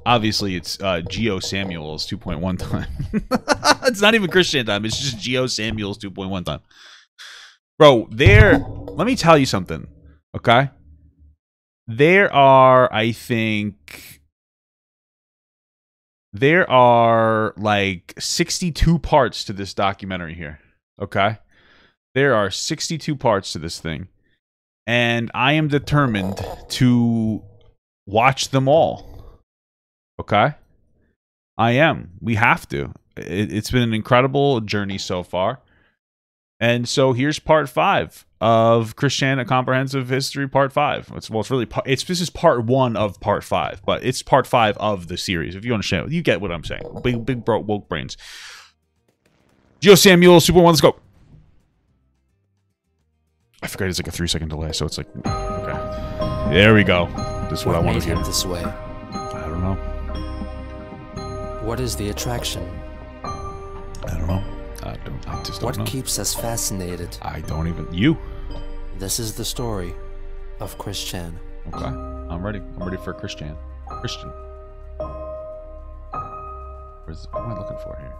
Obviously, it's Geo Samuels 2.1 time. It's not even Christian time. It's just Geo Samuels 2.1 time. Bro, let me tell you something, okay? There are, I think, like 62 parts to this documentary here, okay? There are 62 parts to this thing. And I am determined to watch them all, okay? I am. We have to. It's been an incredible journey so far. And so here's part 5 of Christiana Comprehensive History Part 5. This is part 1 of part 5, but it's part 5 of the series. If you understand, you get what I'm saying. Big woke brains. Geo Samuel, Super 1, let's go. I forgot it's like a 3-second delay, so it's like, okay. There we go. This is what I want to hear. This way? I don't know. What is the attraction? I don't know. I just don't know. What keeps us fascinated? I don't even... You? This is the story of Chris Chan. Okay. I'm ready. I'm ready for Christian. What am I looking for here?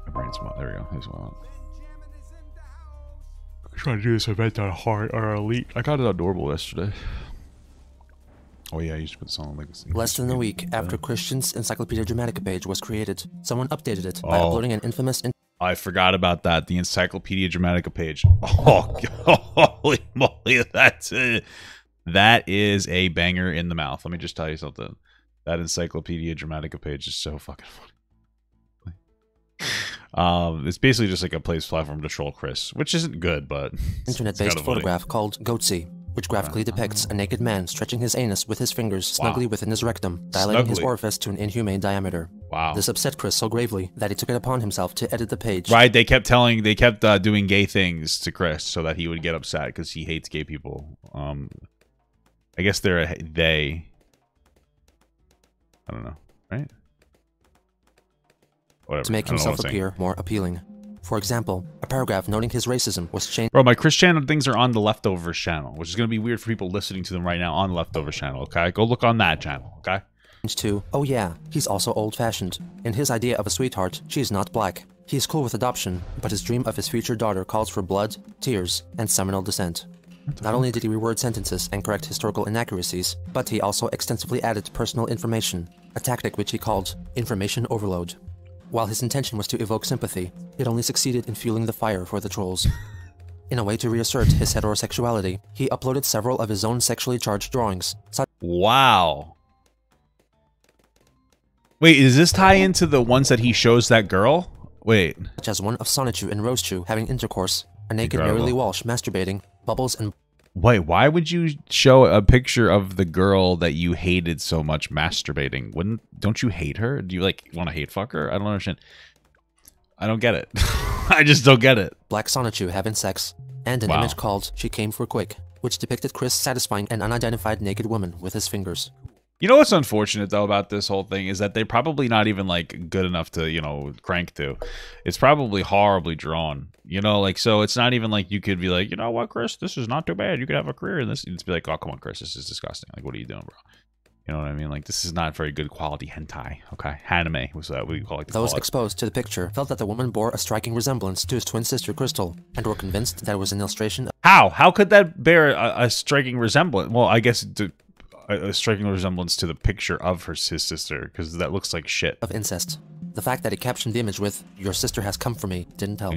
My brain's... There we go. Here's one. I'm trying to do this event on hard or elite. I got it on normal yesterday. Oh yeah, you should put this on Legacy. Less than a week after Christian's Encyclopedia Dramatica page was created, someone updated it by uploading an infamous... I forgot about that. The Encyclopedia Dramatica page. Oh, holy moly. That is a banger in the mouth. Let me just tell you something. That Encyclopedia Dramatica page is so fucking funny. It's basically just like a place platform to troll Chris, which isn't good, but... Internet-based photograph called Goatsy, which graphically depicts a naked man stretching his anus with his fingers snugly within his rectum, dilating his orifice to an inhumane diameter. Wow. This upset Chris so gravely that he took it upon himself to edit the page. Right, they kept doing gay things to Chris so that he would get upset because he hates gay people. I guess they're they. I don't know, right? Whatever. To make himself appear more appealing. For example, a paragraph noting his racism was changed. Bro, my Chris Channel things are on the Leftovers channel, which is going to be weird for people listening to them right now on the Leftovers channel, okay? Go look on that channel, okay? To, oh yeah, he's also old-fashioned. In his idea of a sweetheart, she's not black. He's cool with adoption, but his dream of his future daughter calls for blood, tears, and Seminole descent. Not only did he reword sentences and correct historical inaccuracies, but he also extensively added personal information, a tactic which he called information overload. While his intention was to evoke sympathy, it only succeeded in fueling the fire for the trolls. In a way to reassert his heterosexuality, he uploaded several of his own sexually charged drawings. Wow. Wait, does this tie into the ones that he shows that girl? Wait. Such as one of Sonichu and Rosechu having intercourse, a naked Mary Walsh masturbating, Bubbles and... Wait, why would you show a picture of the girl that you hated so much masturbating? Don't you hate her? Do you, like, want to hate fuck her? I don't understand. I don't get it. I just don't get it. Black Sonichu having sex, and an image called She Came For Quick, which depicted Chris satisfying an unidentified naked woman with his fingers. You know what's unfortunate, though, about this whole thing is that they're probably not even, like, good enough to, you know, crank to. It's probably horribly drawn. You know, like, so it's not even like you could be like, you know what, Chris, this is not too bad. You could have a career in this. You'd be like, oh, come on, Chris, this is disgusting. Like, what are you doing, bro? You know what I mean? Like, this is not very good quality hentai, okay? Anime was what do you call it? Those exposed to the picture felt that the woman bore a striking resemblance to his twin sister, Crystal, and were convinced that it was an illustration of... How could that bear a striking resemblance? Well, I guess... a striking resemblance to the picture of his sister, because that looks like shit. Of incest. The fact that he captioned the image with, "Your sister has come for me," didn't help.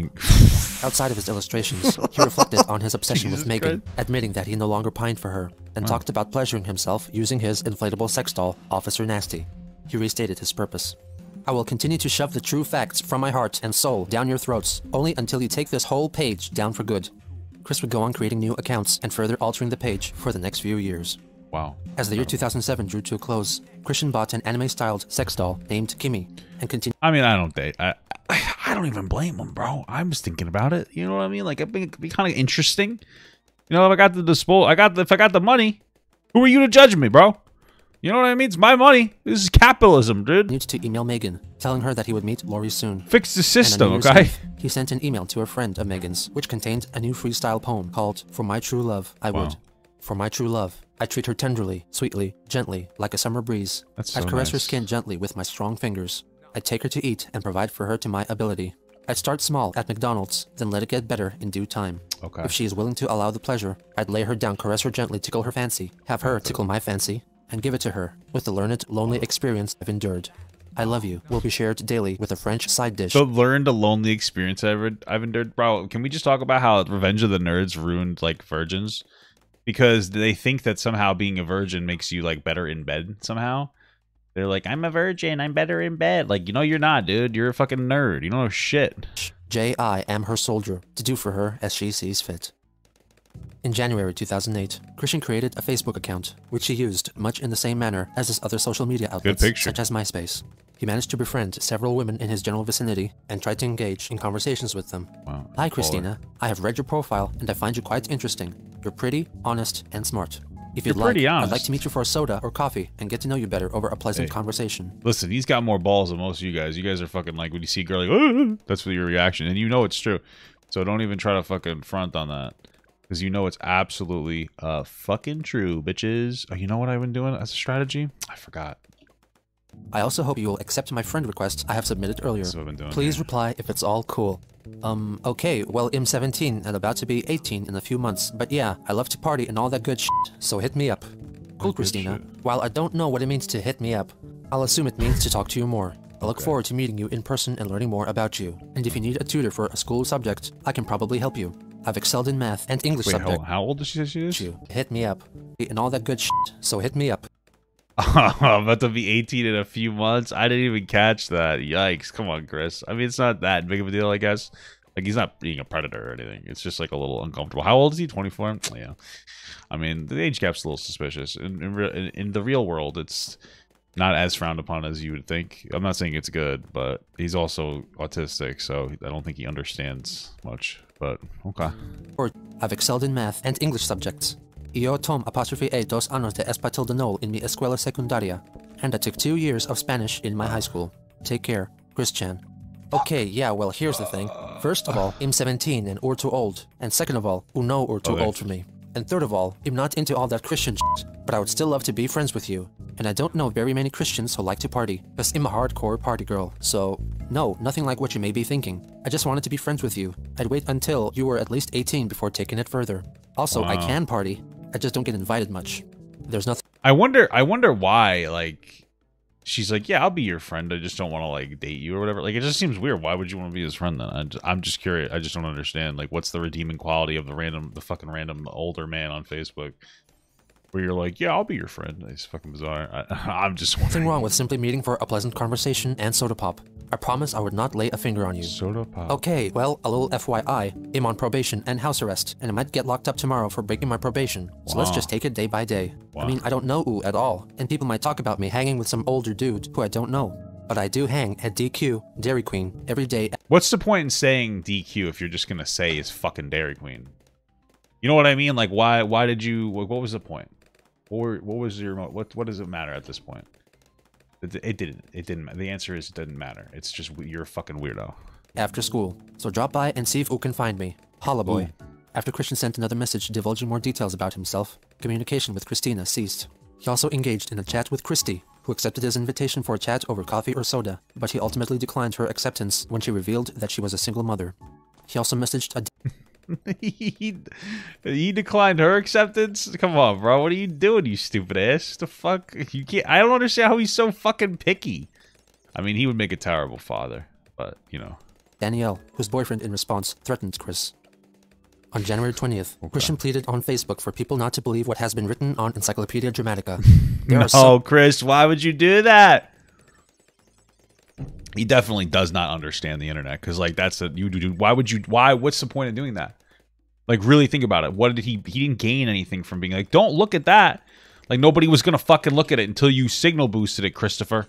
Outside of his illustrations, he reflected on his obsession with Megan, admitting that he no longer pined for her, and talked about pleasuring himself using his inflatable sex doll, Officer Nasty. He restated his purpose. I will continue to shove the true facts from my heart and soul down your throats, only until you take this whole page down for good. Chris would go on creating new accounts and further altering the page for the next few years. Wow. As the year 2007 drew to a close, Christian bought an anime-styled sex doll named Kimmy and continued... I mean, I don't date. I don't even blame him, bro. I was thinking about it. You know what I mean? Like, it'd be kind of interesting. You know, if I got if I got the money, who are you to judge me, bro? You know what I mean? It's my money. This is capitalism, dude. Continued to email Megan, telling her that he would meet Lori soon. Fix the system, okay? He sent an email to a friend of Megan's, which contained a new freestyle poem called "For My True Love, I Would." For my true love, I treat her tenderly, sweetly, gently, like a summer breeze. That's I'd so caress her nice. skin gently with my strong fingers. I'd take her to eat and provide for her to my ability. I'd start small at McDonald's, then let it get better in due time. Okay. If she is willing to allow the pleasure, I'd lay her down, caress her gently, tickle her fancy, have her tickle my fancy, and give it to her with the learned, lonely experience I've endured. I love you will be shared daily with a French side dish. The learned a lonely experience I've endured. Bro, can we just talk about how Revenge of the Nerds ruined, like, virgins? Because they think that somehow being a virgin makes you, like, better in bed somehow. They're like, I'm a virgin, I'm better in bed. Like, you know you're not, dude. You're a fucking nerd. You don't know shit. I am her soldier, to do for her as she sees fit. In January 2008, Christian created a Facebook account, which he used much in the same manner as his other social media outlets, picture. such as MySpace. He managed to befriend several women in his general vicinity and tried to engage in conversations with them. Wow. Hi, Christina. I have read your profile and I find you quite interesting. You're pretty, honest, and smart. If you'd You're like, pretty I'd honest. like to meet you for a soda or coffee and get to know you better over a pleasant conversation. Listen, he's got more balls than most of you guys. You guys are fucking like, when you see a girl, like, "Ah," that's what your reaction. And you know it's true. So don't even try to fucking front on that. Because you know it's absolutely fucking true, bitches. Oh, you know what I've been doing as a strategy? I forgot. I also hope you will accept my friend request I have submitted earlier. That's what I've been doing. Please reply if it's all cool. Okay, well, I'm 17 and about to be 18 in a few months, but yeah, I love to party and all that good shit, so hit me up. Cool, good Christina. shit. While I don't know what it means to hit me up, I'll assume it means to talk to you more. I look forward to meeting you in person and learning more about you. And if you need a tutor for a school subject, I can probably help you. I've excelled in math and English Wait, subject. how old does she say she is? You hit me up and all that good shit, so hit me up. I'm about to be 18 in a few months. I didn't even catch that. Yikes. Come on, Chris. I mean, it's not that big of a deal, I guess. Like, he's not being a predator or anything. It's just, like, a little uncomfortable. How old is he? 24? Yeah. I mean, the age gap's a little suspicious. In the real world, it's not as frowned upon as you would think. I'm not saying it's good, but he's also autistic, so I don't think he understands much. But, okay. Or, I've excelled in math and English subjects. Yo tom _2 años de español en mi escuela secundaria. And I took 2 years of Spanish in my high school. Take care, Christian. Okay, yeah, well, here's the thing. First of all, I'm 17 and or too old. And second of all, no or too Okay. old for me. And third of all, I'm not into all that Christian shit, but I would still love to be friends with you. And I don't know very many Christians who like to party, because I'm a hardcore party girl, so no, nothing like what you may be thinking. I just wanted to be friends with you. I'd wait until you were at least 18 before taking it further. Also, I Wow. can party. I just don't get invited much. There's nothing I wonder why, like, she's like, yeah, I'll be your friend. I just don't want to, like, date you or whatever. Like, it just seems weird. Why would you want to be his friend then? I'm just curious. I just don't understand. Like, what's the redeeming quality of the fucking random older man on Facebook where you're like, yeah, I'll be your friend? It's fucking bizarre. I'm just wondering. wrong with simply meeting for a pleasant conversation and soda pop. I promise I would not lay a finger on you. Soda pop. Okay, well, a little FYI, I'm on probation and house arrest, and I might get locked up tomorrow for breaking my probation. So let's Wow. just take it day by day. Wow. I mean, I don't know Ooh at all, and people might talk about me hanging with some older dude who I don't know. But I do hang at DQ, Dairy Queen, every day. What's the point in saying DQ if you're just gonna say it's fucking Dairy Queen? You know what I mean? Like, why did you? What was the point? What was your? What does it matter at this point? It didn't. The answer is it didn't matter. It's just you're a fucking weirdo. After school. So drop by and see if Ooh can find me. Holla boy. After Christian sent another message divulging more details about himself, communication with Christina ceased. He also engaged in a chat with Christy, who accepted his invitation for a chat over coffee or soda, but he ultimately declined her acceptance when she revealed that she was a single mother. He also messaged a He declined her acceptance? Come on, bro. What are you doing, you stupid ass? The fuck? You can't. I don't understand how he's so fucking picky. I mean, he would make a terrible father, but you know. Danielle, whose boyfriend in response threatened Chris. On January 20th, Christian pleaded on Facebook for people not to believe what has been written on Encyclopedia Dramatica. There are No, Chris, why would you do that? He definitely does not understand the internet because, like, that's a you do. Why would you? Why? What's the point of doing that? Like, really think about it. What did he? He didn't gain anything from being like, don't look at that. Like, nobody was gonna fucking look at it until you signal boosted it, Christopher.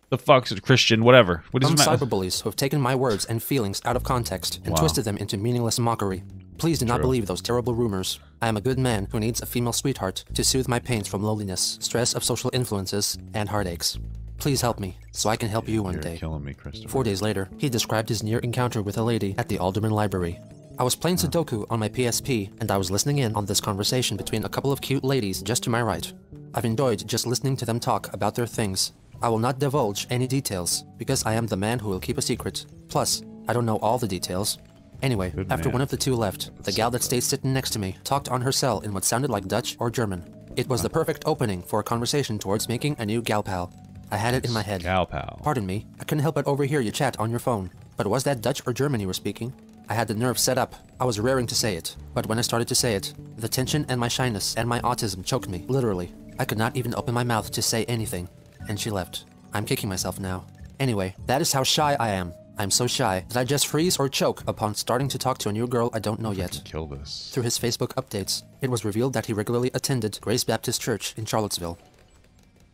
The fuck's it, Christian? Whatever. What does Some it matter? cyberbullies who have taken my words and feelings out of context and Wow. twisted them into meaningless mockery. Please do not True. believe those terrible rumors. I am a good man who needs a female sweetheart to soothe my pains from loneliness, stress of social influences, and heartaches. Please help me, so I can help you one You're day. killing me, Christopher. 4 days later, he described his near encounter with a lady at the Alderman Library. I was playing Sudoku on my PSP, and I was listening in on this conversation between a couple of cute ladies just to my right. I've enjoyed just listening to them talk about their things. I will not divulge any details, because I am the man who will keep a secret. Plus, I don't know all the details. Anyway, after one of the two left, the gal that stayed sitting next to me talked on her cell in what sounded like Dutch or German. It was the perfect opening for a conversation towards making a new gal pal. I had it in my head. Gal pal. Pardon me, I couldn't help but overhear you chat on your phone. But was that Dutch or German you were speaking? I had the nerve set up. I was raring to say it. But when I started to say it, the tension and my shyness and my autism choked me, literally. I could not even open my mouth to say anything. And she left. I'm kicking myself now. Anyway, that is how shy I am. I'm so shy that I just freeze or choke upon starting to talk to a new girl I don't know yet. Kill this. Through his Facebook updates, it was revealed that he regularly attended Grace Baptist Church in Charlottesville.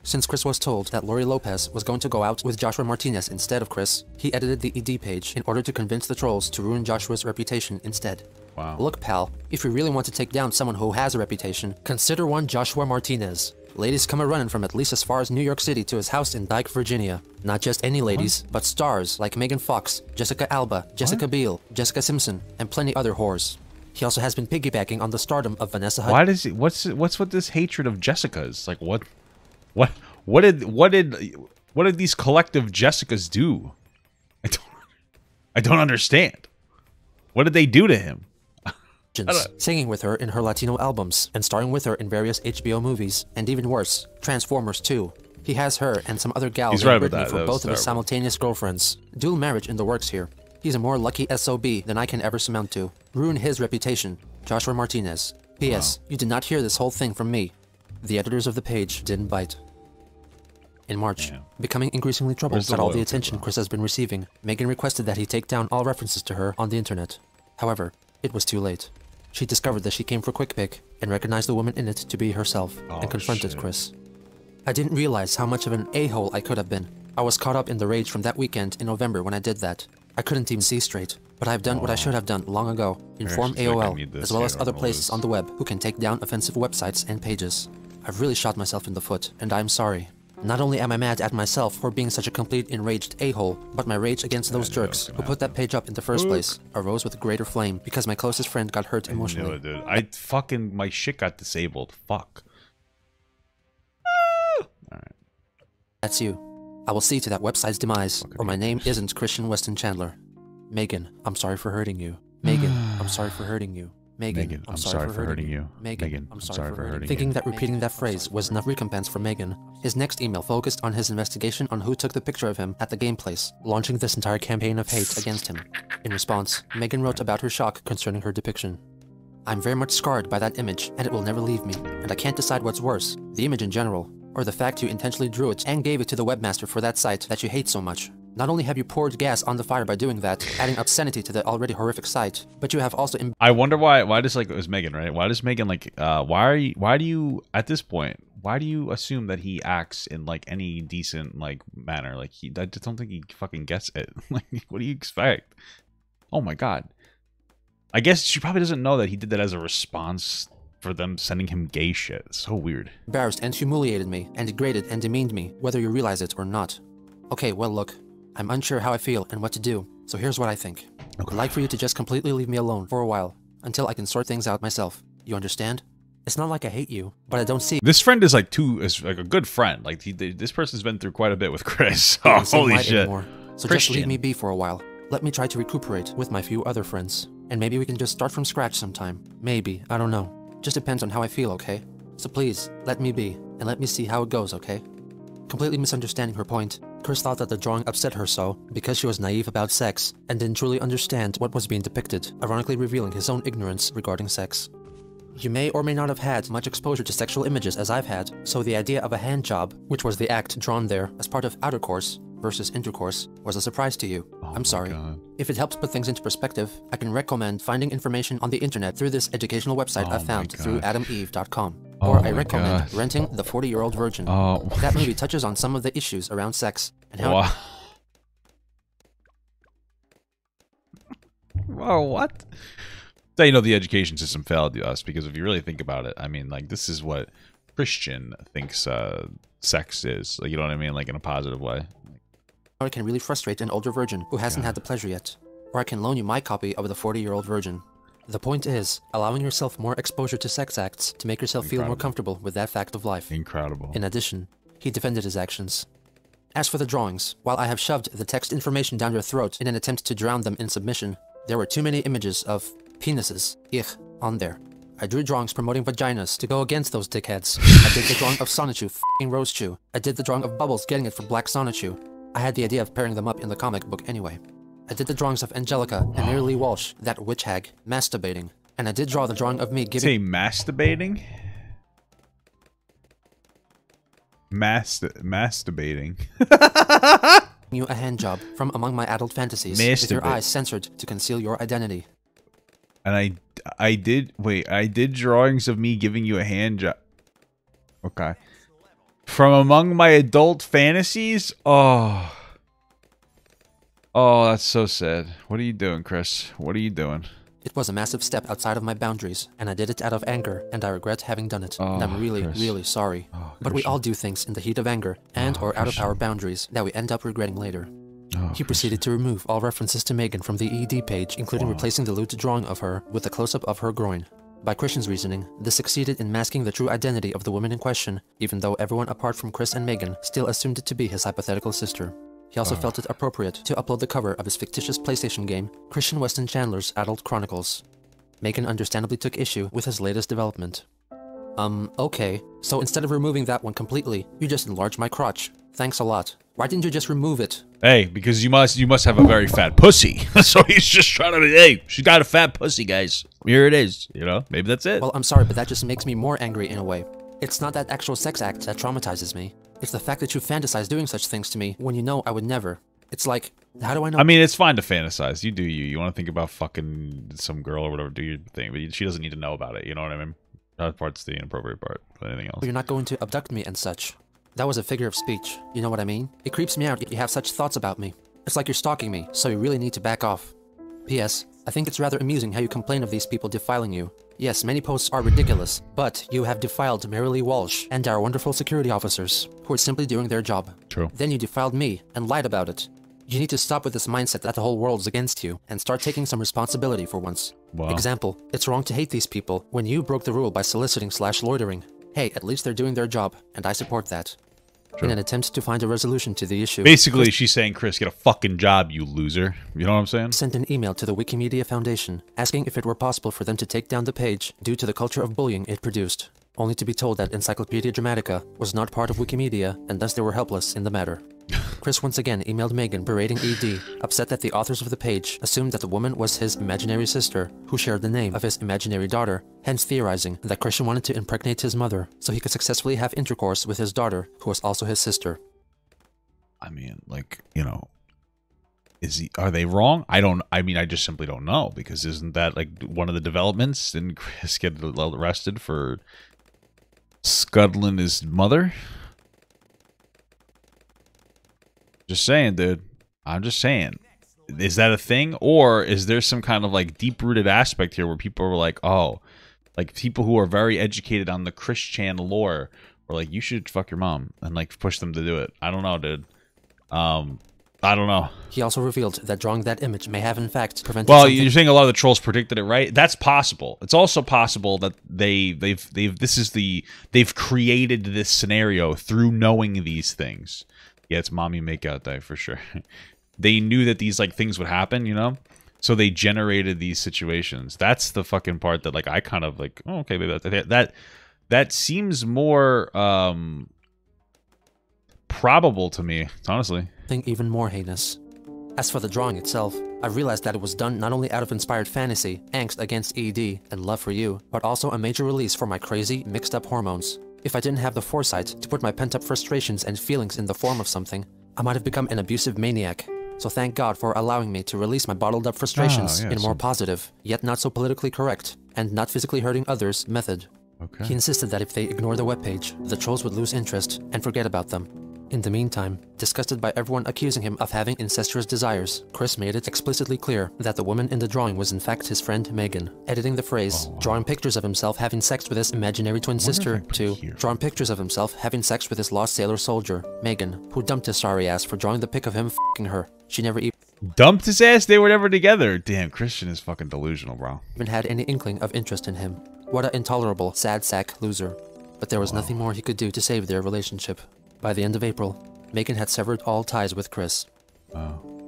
Since Chris was told that Lori Lopez was going to go out with Joshua Martinez instead of Chris, he edited the ED page in order to convince the trolls to ruin Joshua's reputation instead. Wow. Look, pal, if you really want to take down someone who has a reputation, consider one Joshua Martinez. Ladies come a-running from at least as far as New York City to his house in Dyke, Virginia. Not just any ladies, but stars like Megan Fox, Jessica Alba, Jessica Biel, Jessica Simpson, and plenty other whores. He also has been piggybacking on the stardom of Vanessa Hudgens. Why does he? What's with this hatred of Jessica's? Like what did these collective Jessicas do? I don't understand. What did they do to him? Singing with her in her Latino albums, and starring with her in various HBO movies, and even worse, Transformers 2. He has her and some other gal named Brittany for both of his simultaneous girlfriends. Dual marriage in the works here. He's a more lucky SOB than I can ever surmount to. Ruin his reputation. Joshua Martinez. P.S. You did not hear this whole thing from me. The editors of the page didn't bite. In March, becoming increasingly troubled at all the attention Chris has been receiving, Megan requested that he take down all references to her on the internet. However, it was too late. She discovered that she came for quick pick and recognized the woman in it to be herself and confronted Chris. I didn't realize how much of an a-hole I could have been. I was caught up in the rage from that weekend in November when I did that. I couldn't even see straight, but I've done what I should have done long ago. Inform AOL, as well as other places on the web who can take down offensive websites and pages. I've really shot myself in the foot, and I'm sorry. Not only am I mad at myself for being such a complete enraged a-hole, but my rage against those jerks who put that page up in the first place arose with greater flame because my closest friend got hurt emotionally. I knew it, dude. My shit got disabled. Fuck. Alright. That's you. I will see to that website's demise, or my name isn't Christian Weston Chandler. Megan, I'm sorry for hurting you. Megan, I'm sorry for hurting you. Megan, I'm sorry for hurting you. Megan, I'm sorry for hurting you. Thinking that repeating that phrase was enough recompense for Megan, his next email focused on his investigation on who took the picture of him at the game place, launching this entire campaign of hate against him. In response, Megan wrote about her shock concerning her depiction. I'm very much scarred by that image, and it will never leave me, and I can't decide what's worse, the image in general, or the fact you intentionally drew it and gave it to the webmaster for that site that you hate so much. Not only have you poured gas on the fire by doing that, adding obscenity to the already horrific site, but you have also I wonder why does, like, it was Megan, right? Why does Megan, like, why do you, at this point, why do you assume that he acts in, like, any decent, like, manner? Like, I just don't think he fucking gets it. Like, what do you expect? Oh my god. I guess she probably doesn't know that he did that as a response for them sending him gay shit. It's so weird. Embarrassed and humiliated me, and degraded and demeaned me, whether you realize it or not. Okay, well look. I'm unsure how I feel and what to do, so here's what I think. I'd like for you to just completely leave me alone for a while, until I can sort things out myself. You understand? It's not like I hate you, but I don't see— This friend is like a good friend. Like, this person's been through quite a bit with Chris. Oh, holy shit. Anymore. So just leave me be for a while. Let me try to recuperate with my few other friends. And maybe we can just start from scratch sometime. Maybe, I don't know. Just depends on how I feel, okay? So please, let me be, and let me see how it goes, okay? Completely misunderstanding her point, Chris thought that the drawing upset her so because she was naive about sex and didn't truly understand what was being depicted, ironically revealing his own ignorance regarding sex. You may or may not have had much exposure to sexual images as I've had, so the idea of a hand job, which was the act drawn there as part of outercourse versus intercourse, was a surprise to you. I'm sorry. If it helps put things into perspective, I can recommend finding information on the internet through this educational website I found through adameve.com. Or I recommend renting The 40-Year-Old Virgin. That movie touches on some of the issues around sex and how— Whoa, what? So, you know, the education system failed us, because if you really think about it, I mean, like, this is what Christian thinks sex is. Like, you know what I mean? Like, in a positive way. Or it can really frustrate an older virgin who hasn't had the pleasure yet. Or I can loan you my copy of The 40-Year-Old Virgin. The point is, allowing yourself more exposure to sex acts to make yourself feel more comfortable with that fact of life. Incredible. In addition, he defended his actions. As for the drawings, while I have shoved the text information down your throat in an attempt to drown them in submission, there were too many images of penises, on there. I drew drawings promoting vaginas to go against those dickheads. I did the drawing of Sonichu f***ing Rosechew. I did the drawing of Bubbles getting it for Black Sonichu. I had the idea of pairing them up in the comic book anyway. I did the drawings of Angelica and Mary Lee Walsh, that witch hag, masturbating. And I did draw the drawing of me giving— Say masturbating? Masturbating. you a hand job from among my adult fantasies with your eyes censored to conceal your identity. And I did drawings of me giving you a hand job. Okay. From among my adult fantasies? Oh. Oh, that's so sad. What are you doing, Chris? What are you doing? It was a massive step outside of my boundaries, and I did it out of anger, and I regret having done it. Oh, and I'm really, Chris. really sorry. Oh, but we all do things in the heat of anger, and or out of our boundaries, that we end up regretting later. Oh, He proceeded to remove all references to Megan from the ED page, including replacing the lewd drawing of her with a close-up of her groin. By Christian's reasoning, this succeeded in masking the true identity of the woman in question, even though everyone apart from Chris and Megan still assumed it to be his hypothetical sister. He also felt it appropriate to upload the cover of his fictitious PlayStation game, Christian Weston Chandler's Adult Chronicles. Megan understandably took issue with his latest development. Okay, so instead of removing that one completely, you just enlarged my crotch. Thanks a lot. Why didn't you just remove it? Hey, because you must have a very fat pussy. So he's just trying to be, hey, she's got a fat pussy, guys. Here it is. You know, maybe that's it. Well, I'm sorry, but that just makes me more angry in a way. It's not that actual sex act that traumatizes me. It's the fact that you fantasize doing such things to me when you know I would never. It's like, how do I know? I mean, it's fine to fantasize. You do you. You want to think about fucking some girl or whatever, do your thing. But she doesn't need to know about it. You know what I mean? That part's the inappropriate part. But anything else. You're not going to abduct me and such. That was a figure of speech. You know what I mean? It creeps me out if you have such thoughts about me. It's like you're stalking me, so you really need to back off. P.S. I think it's rather amusing how you complain of these people defiling you. Yes, many posts are ridiculous, but you have defiled Mary Lee Walsh and our wonderful security officers, who are simply doing their job. True. Then you defiled me and lied about it. You need to stop with this mindset that the whole world's against you and start taking some responsibility for once. Wow. Example, it's wrong to hate these people when you broke the rule by soliciting/loitering. Hey, at least they're doing their job, and I support that. In an attempt to find a resolution to the issue, Basically, she's saying, Chris, get a fucking job, you loser. You know what I'm saying? sent an email to the Wikimedia Foundation asking if it were possible for them to take down the page due to the culture of bullying it produced, only to be told that Encyclopedia Dramatica was not part of Wikimedia and thus they were helpless in the matter. Chris once again emailed Megan berating ED, upset that the authors of the page assumed that the woman was his imaginary sister, who shared the name of his imaginary daughter, hence theorizing that Christian wanted to impregnate his mother so he could successfully have intercourse with his daughter, who was also his sister. I mean, like, you know, are they wrong? I just simply don't know, because isn't that like one of the developments? Didn't Chris get arrested for scuttling his mother? Just saying, dude. I'm just saying. Is that a thing? Or is there some kind of like deep-rooted aspect here where people are like, oh, like people who are very educated on the Christian lore are like, you should fuck your mom, and like push them to do it. I don't know, dude. I don't know. He also revealed that drawing that image may have in fact prevented Well, something— you're saying a lot of the trolls predicted it, right? That's possible. It's also possible that they've created this scenario through knowing these things. Yeah, it's mommy makeout day for sure. They knew that these like things would happen, you know? So they generated these situations. That's the fucking part that like I kind of like, oh, okay, that seems more probable to me, honestly. even more heinous. As for the drawing itself, I realized that it was done not only out of inspired fantasy, angst against ED, and love for you, but also a major release for my crazy, mixed-up hormones. If I didn't have the foresight to put my pent-up frustrations and feelings in the form of something, I might have become an abusive maniac. So thank God for allowing me to release my bottled-up frustrations in a more positive, yet not so politically correct, and not physically hurting others method. Okay. He insisted that if they ignore the webpage, the trolls would lose interest and forget about them. In the meantime, disgusted by everyone accusing him of having incestuous desires, Chris made it explicitly clear that the woman in the drawing was in fact his friend Megan, editing the phrase, drawing pictures of himself having sex with his imaginary twin sister, to drawing pictures of himself having sex with his lost sailor soldier, Megan, who dumped his sorry ass for drawing the pic of him f***ing her. She never even— Dumped his ass? They were never together. Damn, Christian is fucking delusional, bro. Even had any inkling of interest in him. What an intolerable, sad sack loser. But there was nothing more he could do to save their relationship. By the end of April, Megan had severed all ties with Chris.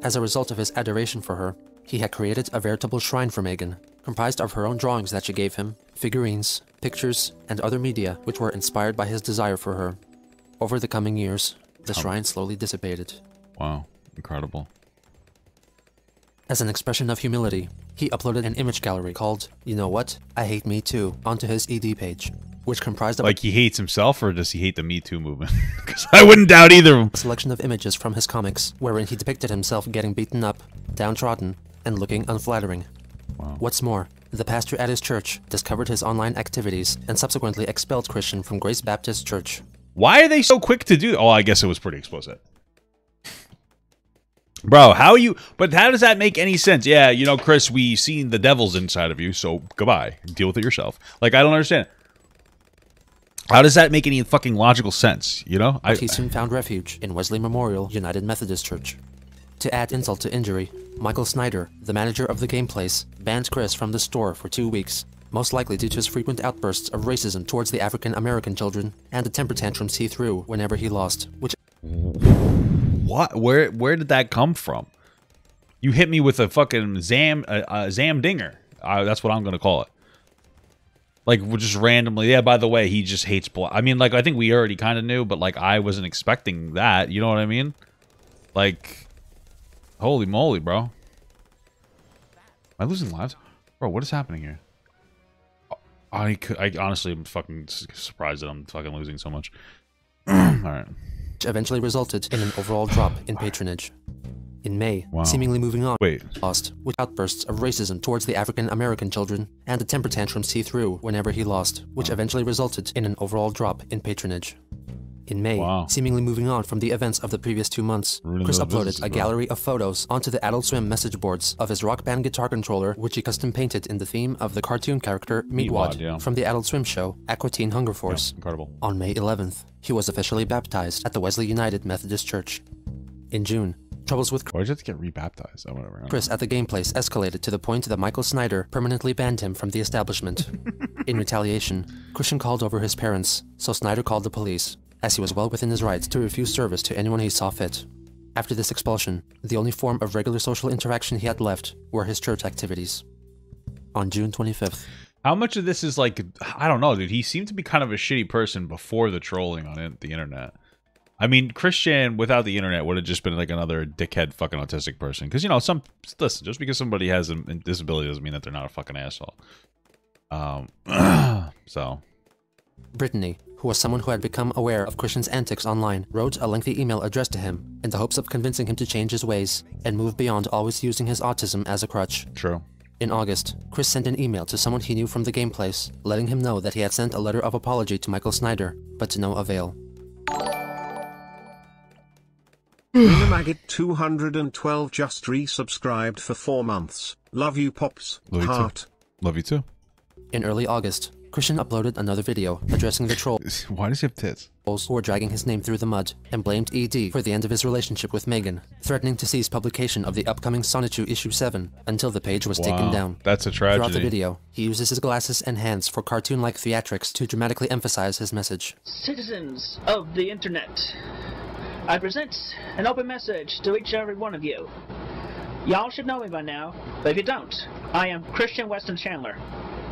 As a result of his adoration for her, he had created a veritable shrine for Megan, comprised of her own drawings that she gave him, figurines, pictures, and other media which were inspired by his desire for her. Over the coming years, the shrine slowly dissipated. Wow, incredible. As an expression of humility, he uploaded an image gallery called, You Know What? I Hate Me Too, onto his ED page, which comprised of Like he hates himself, or does he hate the Me Too movement? Because I wouldn't doubt either of them. a selection of images from his comics, wherein he depicted himself getting beaten up, downtrodden, and looking unflattering. Wow. What's more, the pastor at his church discovered his online activities and subsequently expelled Christian from Grace Baptist Church. Why are they so quick to do? Oh, I guess it was pretty explicit. Bro, how does that make any sense? Yeah, you know, Chris, we seen the devil's inside of you, so goodbye. Deal with it yourself. Like, I don't understand. How does that make any fucking logical sense, you know? But he soon found refuge in Wesley Memorial United Methodist Church. To add insult to injury, Michael Snyder, the manager of the game place, banned Chris from the store for 2 weeks, most likely due to his frequent outbursts of racism towards the African American children and the temper tantrums he threw whenever he lost, which... What? Where did that come from? You hit me with a fucking Zam dinger. That's what I'm gonna call it. Like, we're just randomly. Yeah, by the way, he just hates black. I mean, like, I think we already kind of knew, but like, I wasn't expecting that. You know what I mean? Like, holy moly, bro. Am I losing lives, bro? What is happening here? I honestly am fucking surprised that I'm fucking losing so much. All right. Which eventually resulted in an overall drop in patronage. In May, seemingly moving on, lost, with outbursts of racism towards the African American children and the temper tantrums he threw whenever he lost, which eventually resulted in an overall drop in patronage. In May, seemingly moving on from the events of the previous 2 months, Chris uploaded a gallery of photos onto the Adult Swim message boards of his Rock Band guitar controller, which he custom painted in the theme of the cartoon character Meatwad from the Adult Swim show Aqua Teen Hunger Force. Incredible. On May 11th, he was officially baptized at the Wesley United Methodist Church. In June, troubles with Why'd you have to get rebaptized? Oh, whatever. Chris at the game place escalated to the point that Michael Snyder permanently banned him from the establishment. In retaliation, Christian called over his parents, so Snyder called the police, as he was well within his rights to refuse service to anyone he saw fit. After this expulsion, the only form of regular social interaction he had left were his church activities. On June 25th. How much of this is like, I don't know, dude. He seemed to be kind of a shitty person before the trolling on the internet. I mean, Christian without the internet would have just been like another dickhead fucking autistic person. Because, you know, listen, just because somebody has a disability doesn't mean that they're not a fucking asshole. So. Brittany, who was someone who had become aware of Christian's antics online, wrote a lengthy email addressed to him in the hopes of convincing him to change his ways and move beyond always using his autism as a crutch. True. In August, Chris sent an email to someone he knew from the game place, letting him know that he had sent a letter of apology to Michael Snyder, but to no avail. Maggot 212 just resubscribed for 4 months. Love you, Pops. Love you Heart. too. Love you too. In early August, Christian uploaded another video addressing the trolls Why does he have tits? who were dragging his name through the mud, and blamed ED for the end of his relationship with Megan, threatening to cease publication of the upcoming Sonichu issue 7 until the page was taken down. That's a tragedy. Throughout the video, he uses his glasses and hands for cartoon-like theatrics to dramatically emphasize his message. Citizens of the internet, I present an open message to each and every one of you. Y'all should know me by now, but if you don't, I am Christian Weston Chandler,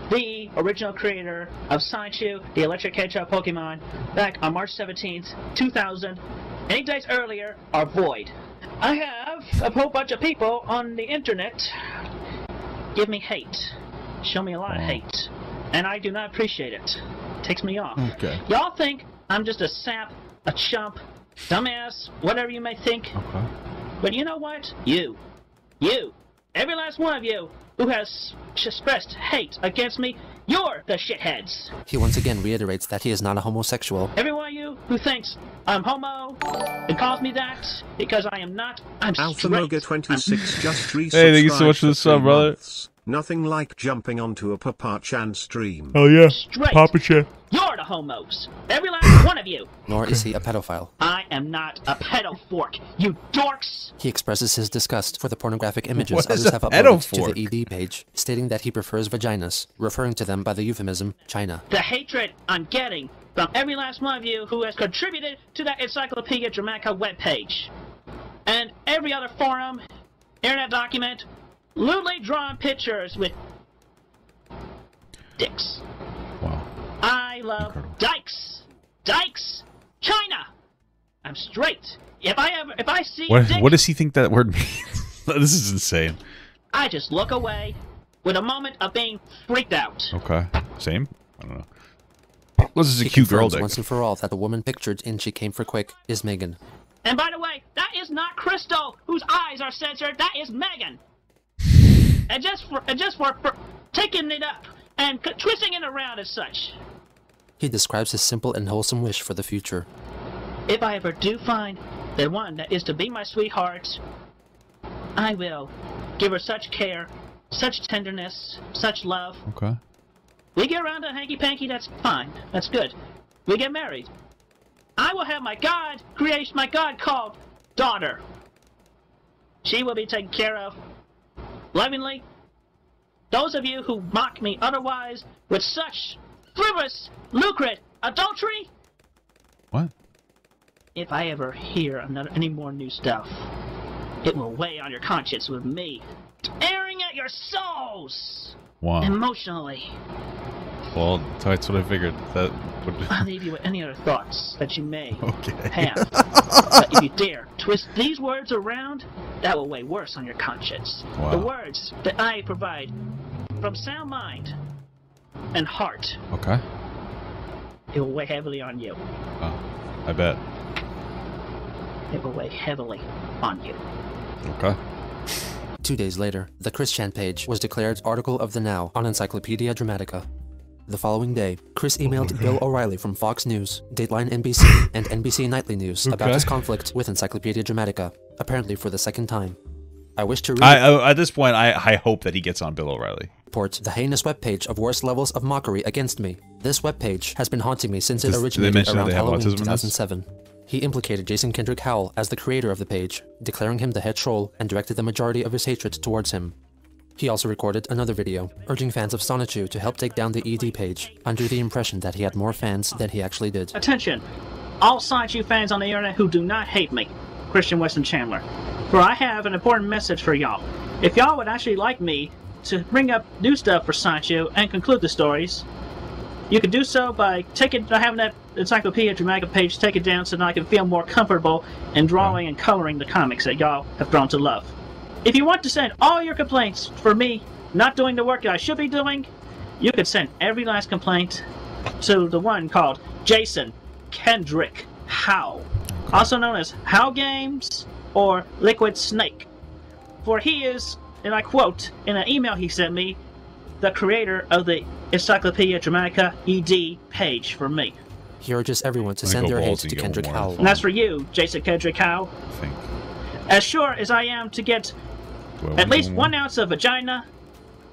the original creator of Sonichu, the Electric Hedgehog Pokemon, back on March 17th, 2000. Any dates earlier are void. I have a whole bunch of people on the internet give me hate, show me a lot of hate, and I do not appreciate it. It takes me off. Okay. Y'all think I'm just a sap, a chump, dumbass, whatever you may think. Okay. But you know what? You, every last one of you who has expressed hate against me, you're the shitheads. He once again reiterates that he is not a homosexual. Every one of you who thinks I'm homo and calls me that because I am not, I'm straight. Alphamoga26 just resubscribed Hey, thank you so much for the sub, brother. Nothing like jumping onto a Papa Chan stream. Oh yeah. Straight. Papa Chan. You're the homos. Every last one of you. Nor is he a pedophile. I am not a pedofork, you dorks. He expresses his disgust for the pornographic images What is others a have uploaded to pedofork? the ED page, stating that he prefers vaginas, referring to them by the euphemism China. The hatred I'm getting from every last one of you who has contributed to that Encyclopedia Dramatica webpage. And every other forum, internet document, lewdly drawn pictures with dicks. Wow. I love Incredible. dykes. Dykes, China. I'm straight. If I see What dick, what does he think that word means? This is insane. I just look away with a moment of being freaked out. Okay. Same? I don't know. This is a He cute girl confirms dick. once and for all that the woman pictured in She Came for Quick is Megan. And by the way, that is not Crystal, whose eyes are censored. That is Megan. And just for taking it up and twisting it around as such. He describes his simple and wholesome wish for the future. If I ever do find the one that is to be my sweetheart, I will give her such care, such tenderness, such love. Okay. We get around to hanky-panky, that's fine. That's good. We get married. I will have my God called daughter. She will be taken care of lovingly. Those of you who mock me otherwise with such frivolous, lucrative adultery, What? if I ever hear any more new stuff, it will weigh on your conscience with me tearing at your souls Wow. emotionally. Well, that's what I figured. That I'll would... leave you with any other thoughts that you may Okay. have. But if you dare twist these words around, that will weigh worse on your conscience. Wow. The words that I provide from sound mind and heart, Okay. it will weigh heavily on you. Oh, I bet. It will weigh heavily on you. Okay. 2 days later, the Chris Chan page was declared Article of the Now on Encyclopedia Dramatica. The following day, Chris emailed Bill O'Reilly from Fox News, Dateline NBC, and NBC Nightly News about Okay. his conflict with Encyclopedia Dramatica, apparently for the second time. I wish to At this point, I hope that he gets on Bill O'Reilly. report the heinous webpage of worst levels of mockery against me. This webpage has been haunting me since it Did they originated mention that around they have Halloween autism in this? 2007. He implicated Jason Kendrick Howell as the creator of the page, declaring him the head troll and directed the majority of his hatred towards him. He also recorded another video, urging fans of Sonichu to help take down the ED page, under the impression that he had more fans than he actually did. Attention, all Sonichu fans on the internet who do not hate me, Christian Weston Chandler. For I have an important message for y'all. If y'all would actually like me to bring up new stuff for Sonichu and conclude the stories, you can do so by having that Encyclopedia Dramatica page take it down so that I can feel more comfortable in drawing and coloring the comics that y'all have grown to love. If you want to send all your complaints for me not doing the work that I should be doing, you can send every last complaint to the one called Jason Kendrick Howell, also known as How Games or Liquid Snake. For he is, and I quote in an email he sent me, the creator of the Encyclopedia Dramatica ED page for me. He urges everyone to I'm send gonna their go hate balls and to get Kendrick one more. Howell. And that's for you, Jason Kendrick Howell. I think. As sure as I am to get Do I at want least more? 1 ounce of vagina,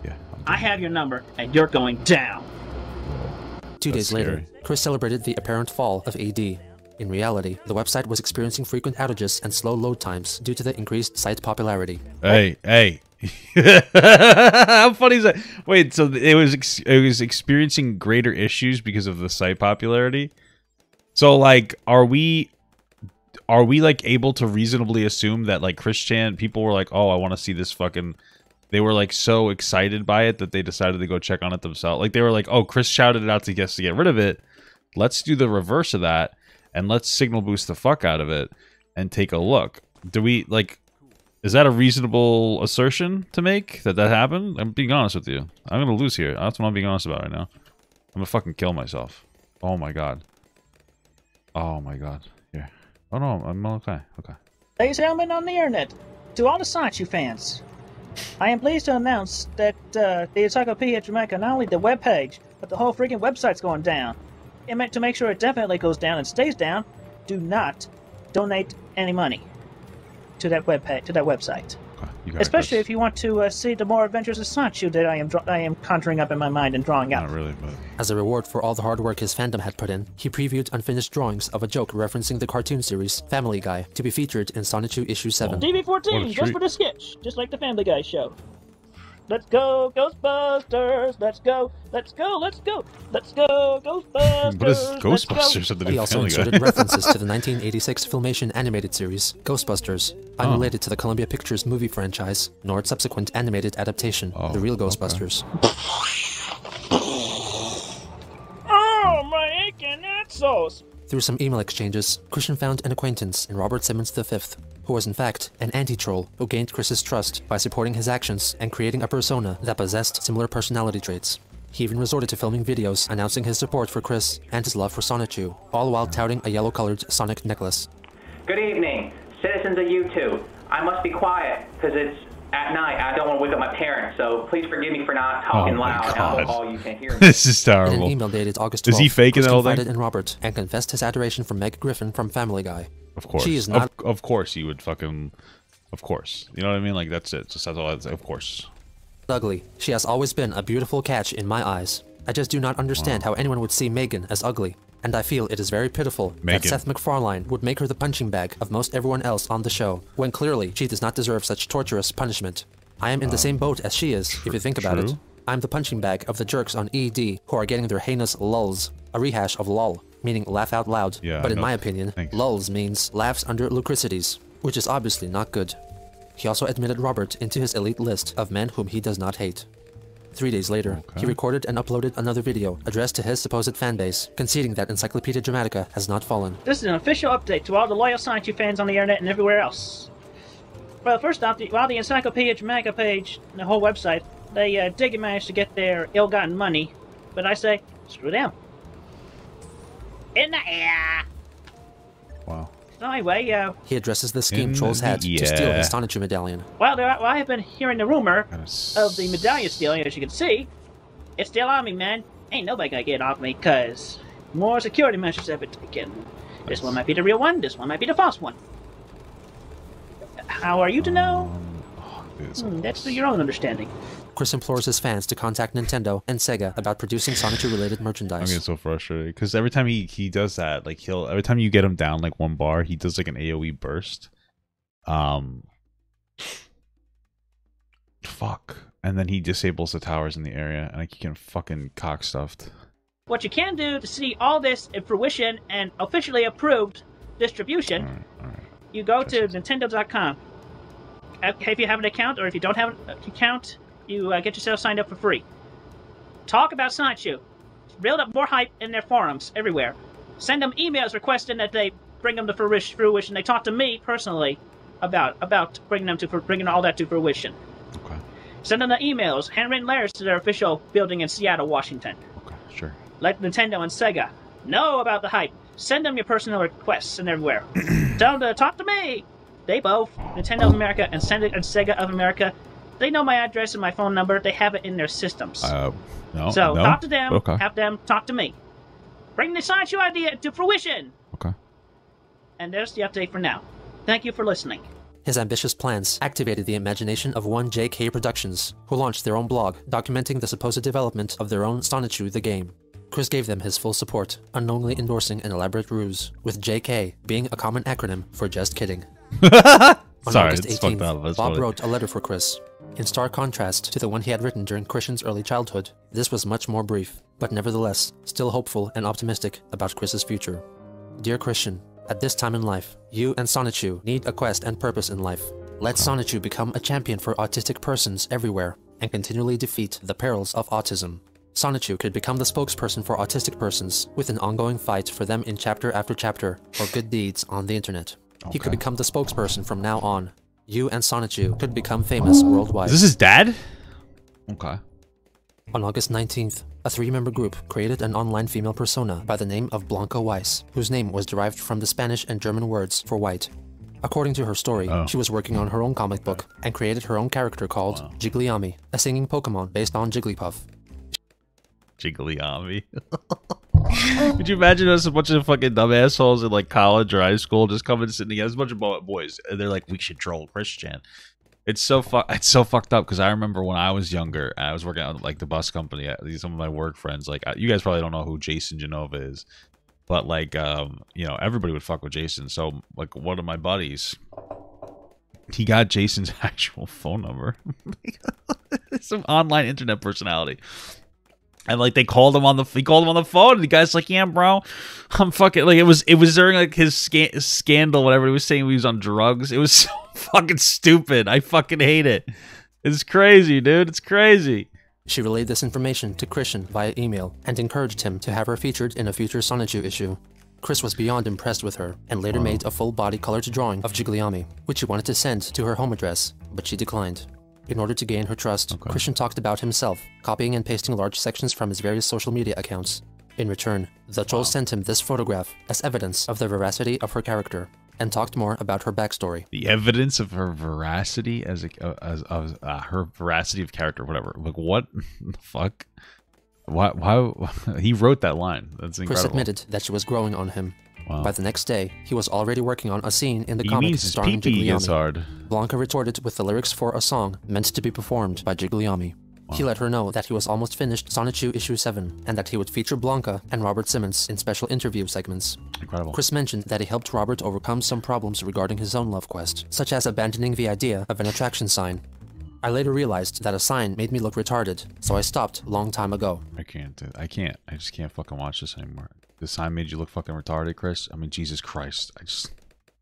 Yeah. I have your number, and you're going down. 2 days That's later, scary. Chris celebrated the apparent fall of AD. In reality, the website was experiencing frequent outages and slow load times due to the increased site popularity. Hey. How funny is that? Wait, so it was experiencing greater issues because of the site popularity? So like are we like able to reasonably assume that like Chris Chan people were like, "Oh, I want to see this fucking," they were like so excited by it that they decided to go check on it themselves. Like they were like, "Oh, Chris shouted it out to guests to get rid of it. Let's do the reverse of that and let's signal boost the fuck out of it and take a look." Do we like, is that a reasonable assertion to make that happened? I'm being honest with you. I'm gonna lose here. That's what I'm being honest about right now. I'm gonna fucking kill myself. Oh my god. Oh my god. Here. Oh no, I'm okay. Okay. Ladies and gentlemen on the internet, to all the Sonichu fans, I am pleased to announce that the Encyclopedia Dramatica, not only the webpage, but the whole freaking website's going down. And to make sure it definitely goes down and stays down, do not donate any money to that webpage, to that website. Okay. You got it, Especially Chris. if you want to see the more adventures of Sancho that I am conjuring up in my mind and drawing out. Not really, but As a reward for all the hard work his fandom had put in, he previewed unfinished drawings of a joke referencing the cartoon series Family Guy to be featured in Sonichu issue 7. What a DV14, just treat. for the sketch, just like the Family Guy show. Let's go, Ghostbusters! Let's go, let's go, let's go, let's go, Ghostbusters! what is let's go. Ghostbusters have to do He with also Family Guy? inserted references to the 1986 Filmation animated series, Ghostbusters, unrelated to the Columbia Pictures movie franchise, nor its subsequent animated adaptation, The Real okay. Ghostbusters. Oh, my aching assholes! Through some email exchanges, Christian found an acquaintance in Robert Simmons V, who was in fact an anti-troll who gained Chris's trust by supporting his actions and creating a persona that possessed similar personality traits. He even resorted to filming videos announcing his support for Chris and his love for Sonichu, all while touting a yellow-colored Sonic necklace. Good evening, citizens of YouTube. I must be quiet because it's at night. I don't want to wake up my parents, so please forgive me for not talking Oh my loud. God. And all you can hear me. This is In an terrible. email dated August 12th, Is he faking Chris that whole thing? confided in Robert and confessed his adoration for Meg Griffin from Family Guy. Of course. She is not Of course you would fucking... Of course. You know what I mean? Like, that's it. Just that's all. Of course. ugly. She has always been a beautiful catch in my eyes. I just do not understand how anyone would see Megan as ugly. And I feel it is very pitiful that Megan. Seth MacFarlane would make her the punching bag of most everyone else on the show, when clearly she does not deserve such torturous punishment. I am in the same boat as she is, if you think about it. true. I'm the punching bag of the jerks on ED who are getting their heinous lulls, a rehash of lol, meaning laugh out loud. Yeah, but I in know. my opinion, Thanks. lulls means laughs under lucrisities, which is obviously not good. He also admitted Robert into his elite list of men whom he does not hate. 3 days later, he Okay. recorded and uploaded another video addressed to his supposed fanbase, conceding that Encyclopedia Dramatica has not fallen. This is an official update to all the loyal Sancho fans on the internet and everywhere else. Well, first off, while the Encyclopedia Dramatica page, the whole website, they did manage to get their ill-gotten money, but I say, screw them. In the air! Wow. So anyway, He addresses the scheme In trolls the had to steal air. his Sonichu medallion. well, I have been hearing the rumor Gotta of the medallion stealing, as you can see. It's still on me, man. Ain't nobody gonna get it off me, cause more security measures have been taken. This one might be the real one, this one might be the false one. How are you to know? That's for your own understanding. Chris implores his fans to contact Nintendo and Sega about producing Sonichu-related I'm merchandise. getting so frustrated because every time he does that, like every time you get him down like one bar, he does like an AOE burst. Fuck, and then he disables the towers in the area, and like he can fucking cock stuffed. What you can do to see all this in fruition and officially approved distribution, All right. you go to Nintendo.com. If you have an account, or if you don't have an account, you get yourself signed up for free. Talk about Sonichu. Build up more hype in their forums everywhere. Send them emails requesting that they bring them to fruition. They talk to me personally about bringing all that to fruition. Okay. Send them the emails, handwritten letters to their official building in Seattle, Washington. Okay. Sure. Let Nintendo and Sega know about the hype. Send them your personal requests and everywhere. Tell them to talk to me. They both, Nintendo of America and Sega of America, they know my address and my phone number. They have it in their systems. No. So no? talk to them. Okay. Have them talk to me. Bring the Sonichu idea to fruition. Okay. And there's the update for now. Thank you for listening. His ambitious plans activated the imagination of 1JK Productions, who launched their own blog documenting the supposed development of their own Sonichu the game. Chris gave them his full support, unknowingly endorsing an elaborate ruse, with JK being a common acronym for just kidding. On Sorry, August it's fucked 18th, up. That's Bob funny. wrote a letter for Chris. In stark contrast to the one he had written during Christian's early childhood, this was much more brief, but nevertheless, still hopeful and optimistic about Chris's future. Dear Christian, at this time in life, you and Sonichu need a quest and purpose in life. Let Sonichu become a champion for autistic persons everywhere, and continually defeat the perils of autism. Sonichu could become the spokesperson for autistic persons, with an ongoing fight for them in chapter after chapter, or good deeds on the internet. He could Okay. become the spokesperson from now on. You and Sonichu could become famous worldwide. Is this his dad? Okay. On August 19th, a 3-member group created an online female persona by the name of Blanca Weiss, whose name was derived from the Spanish and German words for white. According to her story, she was working on her own comic book and created her own character called Jigglyami, a singing Pokemon based on Jigglypuff. Jigglyami. Could you imagine us a bunch of fucking dumb assholes in like college or high school just coming and sitting together? There's a bunch of boys, and they're like, "We should troll Christian." It's so fucked up because I remember when I was younger, and I was working at like the bus company. Some of my work friends, like you guys probably don't know who Jason Genova is, but like you know, everybody would fuck with Jason. So like one of my buddies, he got Jason's actual phone number, some online internet personality. And like he called him on the phone, and the guy's like, "Yeah, bro, I'm fucking like it was during like his scandal, whatever he was saying he was on drugs. It was so fucking stupid. I fucking hate it. It's crazy, dude. It's crazy." She relayed this information to Christian via email and encouraged him to have her featured in a future Sonichu issue. Chris was beyond impressed with her and later made a full-body colored drawing of Jigliami, which he wanted to send to her home address, but she declined. In order to gain her trust, Christian talked about himself, copying and pasting large sections from his various social media accounts. In return, the troll sent him this photograph as evidence of the veracity of her character, and talked more about her backstory. The evidence of her veracity her veracity of character, whatever. Like what the fuck? Why he wrote that line? That's incredible. Chris admitted that she was growing on him. Wow. By the next day, he was already working on a scene in the comic starring Jigliami. Jigliami. Blanca retorted with the lyrics for a song meant to be performed by Jigliami. Wow. He let her know that he was almost finished Sonichu issue 7, and that he would feature Blanca and Robert Simmons in special interview segments. Incredible. Chris mentioned that he helped Robert overcome some problems regarding his own love quest, such as abandoning the idea of an attraction sign. I later realized that a sign made me look retarded, so I stopped long time ago. I just can't fucking watch this anymore. The sign made you look fucking retarded, Chris? I mean, Jesus Christ. I just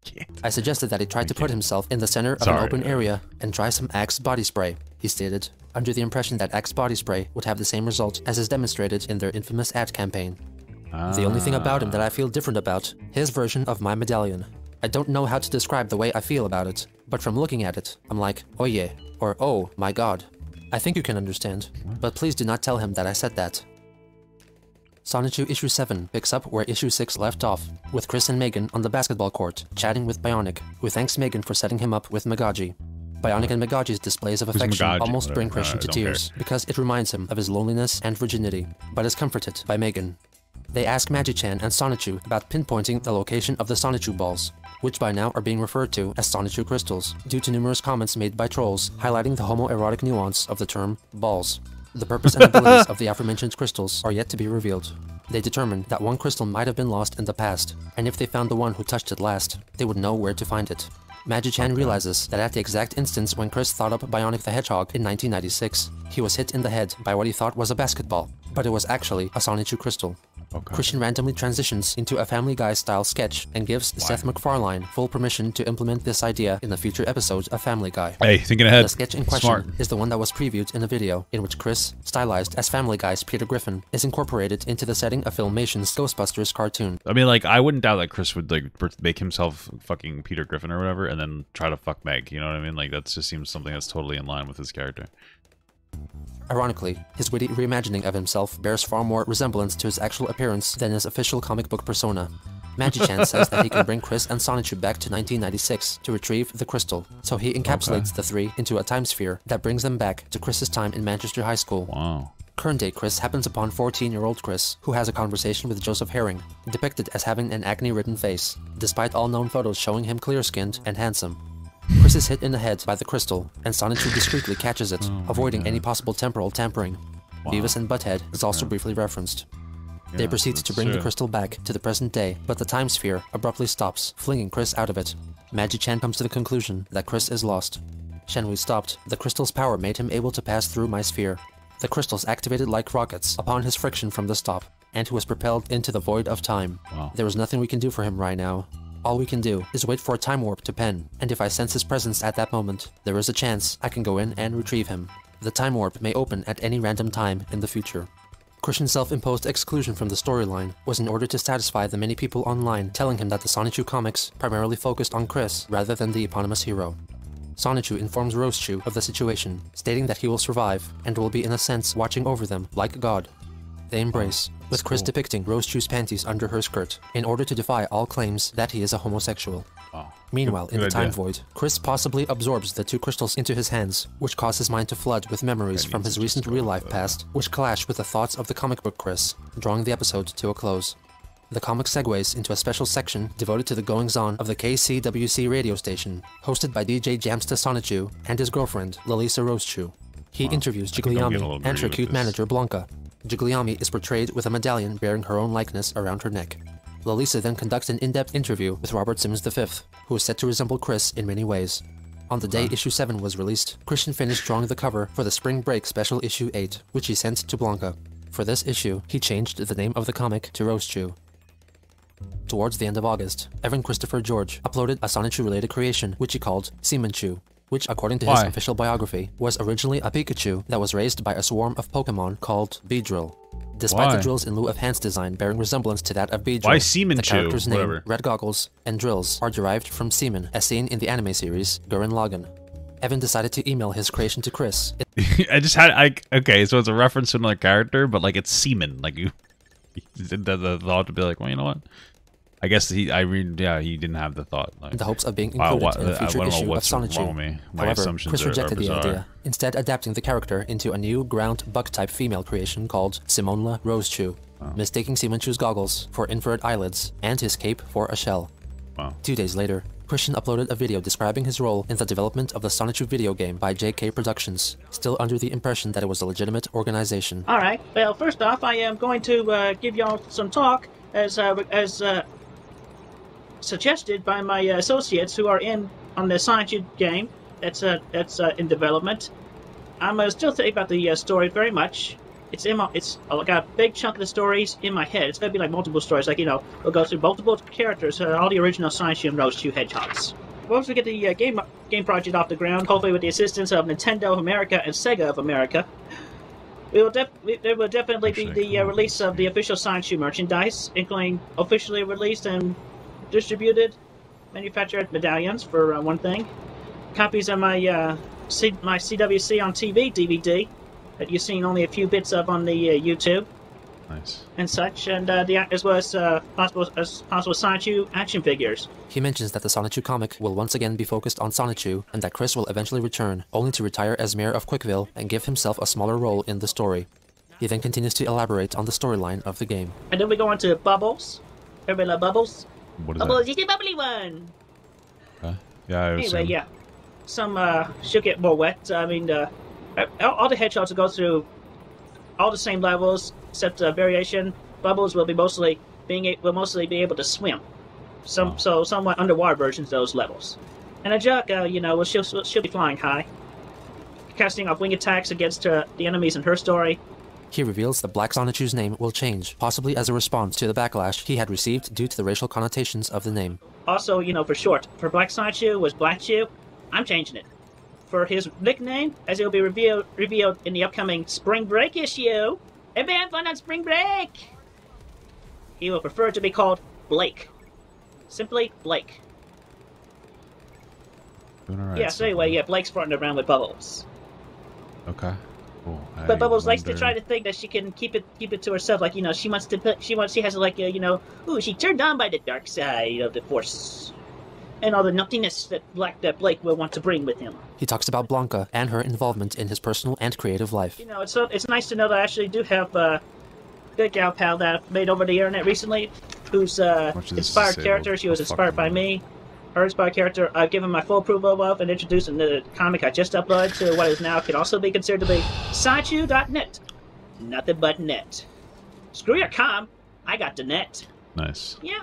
can't. I suggested that he try to put himself in the center of an open area and try some Axe body spray, he stated, under the impression that Axe body spray would have the same result as is demonstrated in their infamous ad campaign. The only thing about him that I feel different about, his version of my medallion. I don't know how to describe the way I feel about it, but from looking at it, I'm like, oh yeah, or oh my god. I think you can understand, but please do not tell him that I said that. Sonichu issue 7 picks up where issue 6 left off, with Chris and Megan on the basketball court, chatting with Bionic, who thanks Megan for setting him up with Megaji. Bionic and Megaji's displays of affection almost bring Christian to tears, because it reminds him of his loneliness and virginity, but is comforted by Megan. They ask Magi-chan and Sonichu about pinpointing the location of the Sonichu balls, which by now are being referred to as Sonichu crystals, due to numerous comments made by trolls highlighting the homoerotic nuance of the term balls. The purpose and abilities of the aforementioned crystals are yet to be revealed. They determined that one crystal might have been lost in the past, and if they found the one who touched it last, they would know where to find it. Magi-chan realizes that at the exact instance when Chris thought up Bionic the Hedgehog in 1996, he was hit in the head by what he thought was a basketball, but it was actually a Sonichu crystal. Christian randomly transitions into a Family Guy-style sketch and gives Seth MacFarlane full permission to implement this idea in the future episodes of Family Guy. Hey, thinking ahead. The sketch in question is the one that was previewed in a video in which Chris, stylized as Family Guy's Peter Griffin, is incorporated into the setting of Filmation's Ghostbusters cartoon. I mean, like, I wouldn't doubt that Chris would, like, make himself fucking Peter Griffin or whatever, and then try to fuck Meg, you know what I mean? Like, that just seems something that's totally in line with his character. Ironically, his witty reimagining of himself bears far more resemblance to his actual appearance than his official comic book persona. Magi-chan says that he can bring Chris and Sonichu back to 1996 to retrieve the crystal, so he encapsulates the three into a time sphere that brings them back to Chris's time in Manchester High School. Wow. Current-day Chris happens upon 14-year-old Chris, who has a conversation with Joseph Herring, depicted as having an acne-ridden face, despite all known photos showing him clear-skinned and handsome. Chris is hit in the head by the crystal, and Sonichu discreetly catches it, avoiding any possible temporal tampering. Beavis and Butthead is also briefly referenced. They proceed to bring the crystal back to the present day, but the time sphere abruptly stops, flinging Chris out of it. Magi-chan comes to the conclusion that Chris is lost. Shenmue stopped. The crystal's power made him able to pass through my sphere. The crystals activated like rockets upon his friction from the stop, and he was propelled into the void of time. There is nothing we can do for him right now. All we can do is wait for a time warp to pen, and if I sense his presence at that moment, there is a chance I can go in and retrieve him. The time warp may open at any random time in the future. Christian's self-imposed exclusion from the storyline was in order to satisfy the many people online telling him that the Sonichu comics primarily focused on Chris rather than the eponymous hero. Sonichu informs Rosechu of the situation, stating that he will survive and will be in a sense watching over them like God. They embrace, with Chris depicting Rosechu's panties under her skirt, in order to defy all claims that he is a homosexual. Meanwhile, in the time void, Chris possibly absorbs the two crystals into his hands, which cause his mind to flood with memories from his recent real-life past, which clash with the thoughts of the comic book Chris, drawing the episode to a close. The comic segues into a special section devoted to the goings-on of the KCWC radio station, hosted by DJ Jamsta Sonichu and his girlfriend, Lalisa Rosechu. He interviews I think I'm getting a Jigliami little and greedy her with cute this. manager, Blanca. Jigliami is portrayed with a medallion bearing her own likeness around her neck. Lalisa then conducts an in-depth interview with Robert Simmons V, who is said to resemble Chris in many ways. On the day issue 7 was released, Christian finished drawing the cover for the Spring Break Special Issue 8, which he sent to Blanca. For this issue, he changed the name of the comic to Rosechu. Towards the end of August, Evan Christopher George uploaded a Sonichu-related creation, which he called Seamanchu, which, according to his Why? official biography, was originally a Pikachu that was raised by a swarm of Pokemon called Beedrill. Despite Why? the drills in lieu of Hans' design bearing resemblance to that of Beedrill, Why the Seamanchu? character's name, Whatever. red goggles, and drills are derived from semen, as seen in the anime series Gurren Lagann. Evan decided to email his creation to Chris. I just had okay, so it's a reference to another character, but like it's semen. Like you, the thought to be like, well, you know what? I guess he didn't have the thought. Like, In the hopes of being wow, included what- in a I future don't know issue of what's wrong Sonichu. with me. My However, assumptions Chris are rejected the bizarre. idea, instead adapting the character into a new ground buck-type female creation called Simonla Rosechu, mistaking Seamanchu's goggles for infrared eyelids and his cape for a shell. Wow. 2 days later, Christian uploaded a video describing his role in the development of the Sonichu video game by JK Productions, still under the impression that it was a legitimate organization. Alright, well, first off, I am going to give y'all some talk as suggested by my associates who are on the Sonichu game that's in development. I'm still thinking about the story very much. I got a big chunk of the stories in my head. It's going to be like multiple stories, like, we'll go through multiple characters, all the original Sonichu and Rosechu hedgehogs. Once we get the game project off the ground, hopefully with the assistance of Nintendo of America and Sega of America, there will definitely be the release of the official Sonichu merchandise, including officially released and distributed manufactured medallions, for one thing. Copies of my CWC on TV DVD that you've seen only a few bits of on the YouTube Nice. and such, and as well as possible Sonichu action figures. He mentions that the Sonichu comic will once again be focused on Sonichu and that Chris will eventually return, only to retire as mayor of Quickville and give himself a smaller role in the story. He then continues to elaborate on the storyline of the game. And then we go into Bubbles. Everybody love Bubbles? What is Bubbles is the bubbly one! that? Yeah, I Anyway, assume. yeah. She'll get more wet. I mean, all the hedgehogs will go through all the same levels, except variation. Bubbles will mostly be able to swim. So somewhat underwater versions of those levels. And a Jug, she'll be flying high, casting off wing attacks against the enemies in her story. He reveals that Black Sonichu's name will change, possibly as a response to the backlash he had received due to the racial connotations of the name. Also, for short, for Black Sonichu was Black Chew. I'm changing it. For his nickname, as it will be revealed in the upcoming Spring Break issue. Everybody have fun on Spring Break! He will prefer to be called Blake. Simply Blake. Doing all right Yeah, so so anyway, yeah, Blake's farting around with Bubbles. far. Okay. Cool. But Bubbles likes to try to think that she can keep it to herself. Like, she wants to she has like, she turned on by the dark side of the Force. And all the nuttiness that Blake will want to bring with him. He talks about Blanca and her involvement in his personal and creative life. It's nice to know that I actually do have a good gal pal that I've made over the internet recently, who's Much of this is inspired disabled. character. She was Oh, fuck inspired by no. me. Her inspired character I've given my full approval of and introduced in the comic I just uploaded to what is now can also be considered to be Sonichu.net. Nothing but net. Screw your com. I got the net. Nice. Yeah.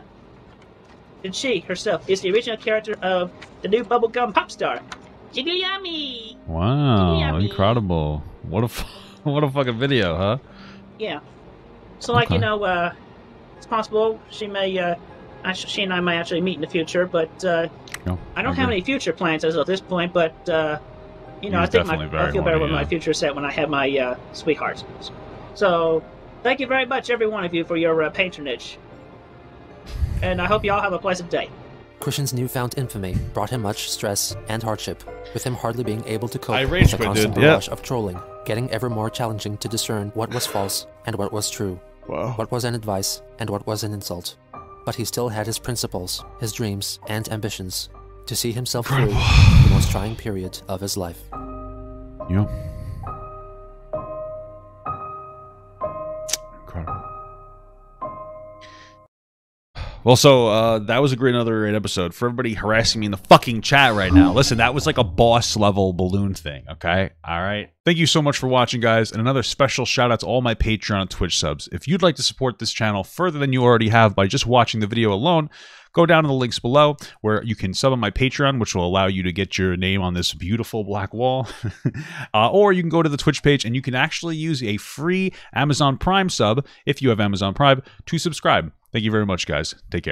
And she herself is the original character of the new bubblegum pop star, Jigglyami. Wow, Yummy. incredible. What a fucking video, huh? Yeah. So, like, Okay. it's possible she may, she and I might actually meet in the future, but, No, I don't have agree. any future plans as of this point, but, I He's think definitely I very feel better horny, with my yeah. future set when I have my, sweetheart. So, thank you very much, every one of you, for your, patronage. And I hope you all have a pleasant day. Christian's newfound infamy brought him much stress and hardship, with him hardly being able to cope I with rage the quit, constant dude. Yeah. barrage of trolling, getting ever more challenging to discern what was false and what was true, Wow. what was an advice and what was an insult. But he still had his principles, his dreams, and ambitions to see himself through the most trying period of his life. Yeah. Well, so that was another great episode. For everybody harassing me in the fucking chat right now, listen, that was like a boss level balloon thing, okay? All right? Thank you so much for watching, guys, and another special shout out to all my Patreon and Twitch subs. If you'd like to support this channel further than you already have by just watching the video alone, go down to the links below where you can sub on my Patreon, which will allow you to get your name on this beautiful black wall. Or you can go to the Twitch page and you can actually use a free Amazon Prime sub, if you have Amazon Prime, to subscribe. Thank you very much, guys. Take care.